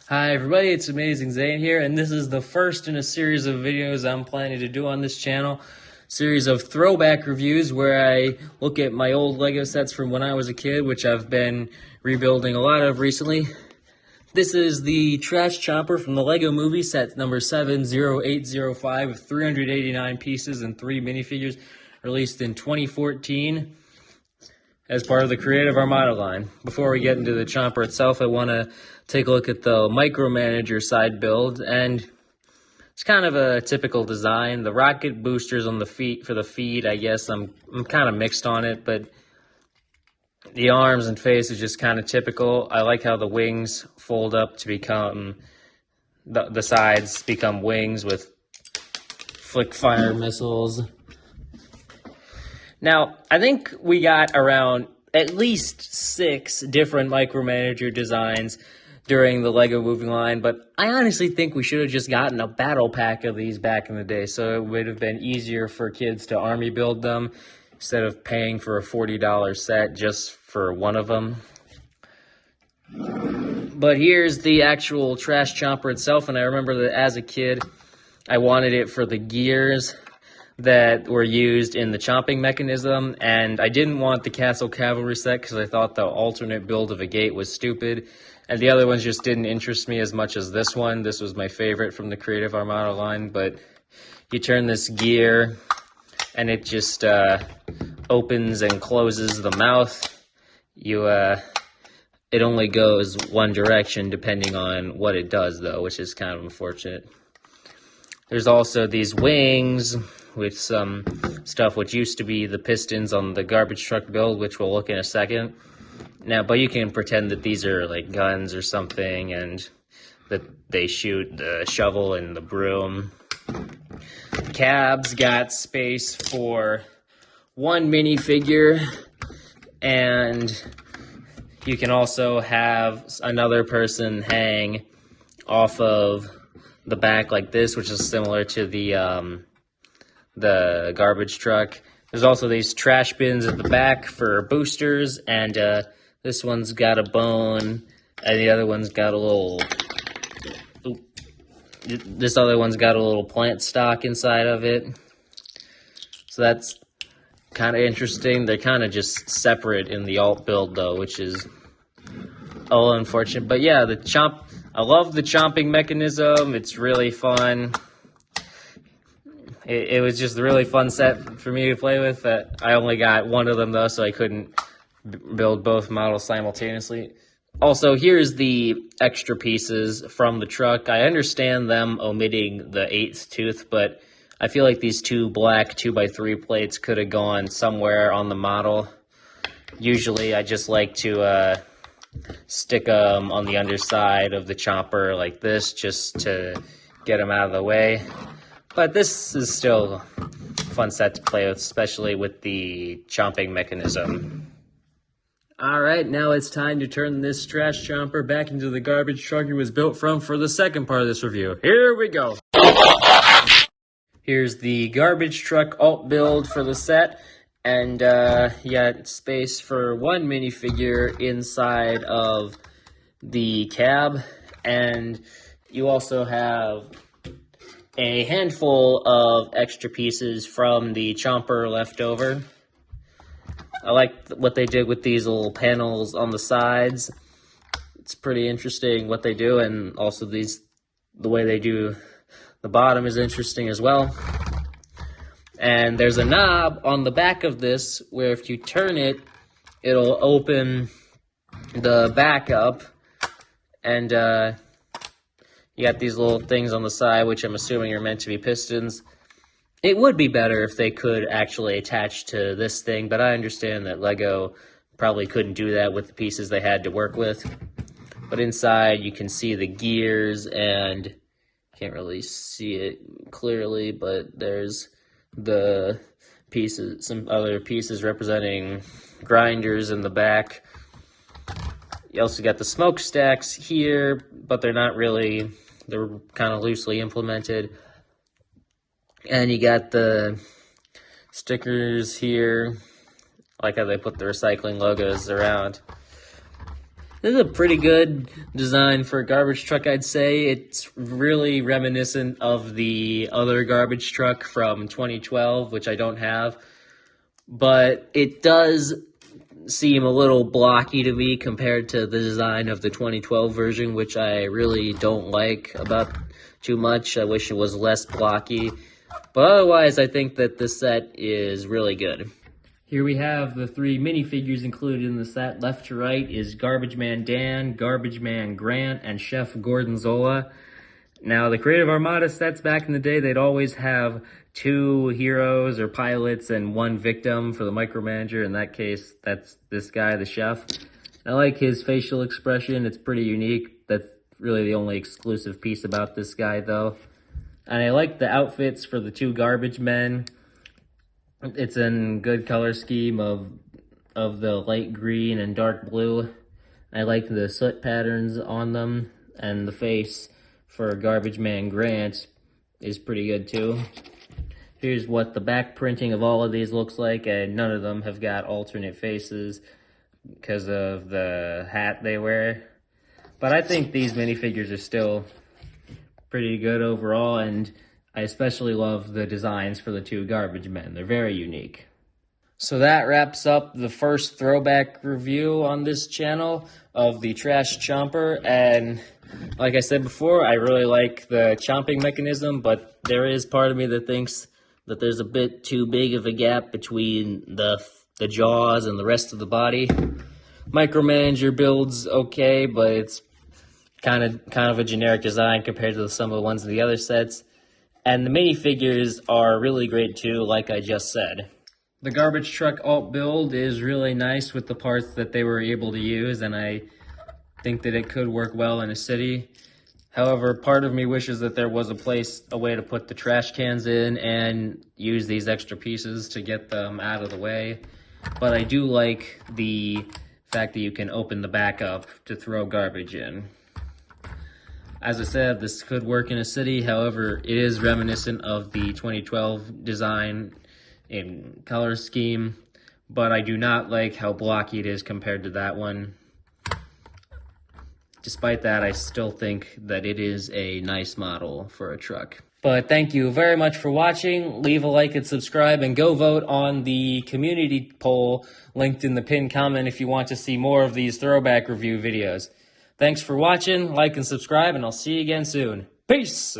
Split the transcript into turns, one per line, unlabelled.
Hi everybody, it's Amazing Zane here, and this is the first in a series of videos I'm planning to do on this channel. Series of throwback reviews where I look at my old Lego sets from when I was a kid, which I've been rebuilding a lot of recently. This is the Trash Chomper from the Lego Movie, set number 70805 with 389 pieces and 3 minifigures, released in 2014. As part of the Creative Armada line. Before we get into the Chomper itself, I want to take a look at the Micromanager side build, and it's kind of a typical design. The rocket boosters on the feet for the feet, I guess I'm kind of mixed on it, but the arms and face is just kind of typical. I like how the wings fold up to become the sides become wings with flick fire missiles. Now, I think we got around at least 6 different Micromanager designs during the Lego Movie line, but I honestly think we should have just gotten a battle pack of these back in the day, so it would have been easier for kids to army build them instead of paying for a $40 set just for one of them. But here's the actual Trash Chomper itself, and I remember that as a kid, I wanted it for the gears that were used in the chomping mechanism, and I didn't want the Castle Cavalry set because I thought the alternate build of a gate was stupid, and the other ones just didn't interest me as much as this one. This was my favorite from the Creative Armada line, but you turn this gear and it just opens and closes the mouth. It only goes one direction depending on what it does though, which is kind of unfortunate. There's also these wings with some stuff which used to be the pistons on the garbage truck build, which we'll look in a second. Now, but you can pretend that these are like guns or something, and that they shoot the shovel and the broom. The cab's got space for one minifigure, and you can also have another person hang off of the back like this, which is similar to the garbage truck. There's also these trash bins at the back for boosters, and this one's got a bone, and the other one's got a little... This other one's got a little plant stock inside of it. So that's kind of interesting. They're kind of just separate in the alt build, though, which is a little unfortunate. But yeah, I love the chomping mechanism. It's really fun. It was just a really fun set for me to play with. I only got one of them, though, so I couldn't build both models simultaneously. Also, here's the extra pieces from the truck. I understand them omitting the 8th tooth, but I feel like these 2 black 2x3 plates could have gone somewhere on the model. Usually, I just like to stick them on the underside of the chomper like this, just to get them out of the way. But this is still a fun set to play with, especially with the chomping mechanism. Alright, now it's time to turn this Trash Chomper back into the garbage truck it was built from for the second part of this review. Here we go! Here's the garbage truck alt build for the set, and you got space for one minifigure inside of the cab, and you also have a handful of extra pieces from the Chomper left over. I like what they did with these little panels on the sides. It's pretty interesting what they do, and also the way they do the bottom is interesting as well. And there's a knob on the back of this where if you turn it, it'll open the back up, and you got these little things on the side, which I'm assuming are meant to be pistons. It would be better if they could actually attach to this thing, but I understand that Lego probably couldn't do that with the pieces they had to work with. But inside you can see the gears, and can't really see it clearly, but there's the pieces, some other pieces representing grinders in the back. You also got the smokestacks here, but they're not really, they're kind of loosely implemented. And you got the stickers here, I like how they put the recycling logos around. This is a pretty good design for a garbage truck, I'd say. It's really reminiscent of the other garbage truck from 2012, which I don't have. But it does seem a little blocky to me compared to the design of the 2012 version, which I really don't like about too much. I wish it was less blocky. But otherwise, I think that this set is really good. Here we have the 3 minifigures included in the set. Left to right is Garbage Man Dan, Garbage Man Grant, and Chef Gorgonzola. Now, the Creative Armada sets back in the day, they'd always have 2 heroes or pilots and 1 victim for the micromanager. In that case, that's this guy, the chef. I like his facial expression. It's pretty unique. That's really the only exclusive piece about this guy, though. And I like the outfits for the 2 garbage men. It's in good color scheme of the light green and dark blue. I like the soot patterns on them, and the face for Garbage Man Grant is pretty good too. Here's what the back printing of all of these looks like, and none of them have got alternate faces because of the hat they wear. But I think these minifigures are still pretty good overall, and I especially love the designs for the 2 garbage men. They're very unique. So that wraps up the first throwback review on this channel of the Trash Chomper. And like I said before, I really like the chomping mechanism, but there is part of me that thinks that there's a bit too big of a gap between the jaws and the rest of the body. Micromanager builds okay, but it's kind of a generic design compared to some of the ones in the other sets. And the minifigures are really great too, like I just said. The garbage truck alt build is really nice with the parts that they were able to use, and I think that it could work well in a city. However, part of me wishes that there was a way to put the trash cans in and use these extra pieces to get them out of the way. But I do like the fact that you can open the back up to throw garbage in. As I said, this could work in a city, however, it is reminiscent of the 2012 design in color scheme, but I do not like how blocky it is compared to that one. Despite that, I still think that it is a nice model for a truck. But thank you very much for watching. Leave a like and subscribe, and go vote on the community poll linked in the pinned comment if you want to see more of these throwback review videos. Thanks for watching, like and subscribe, and I'll see you again soon. Peace!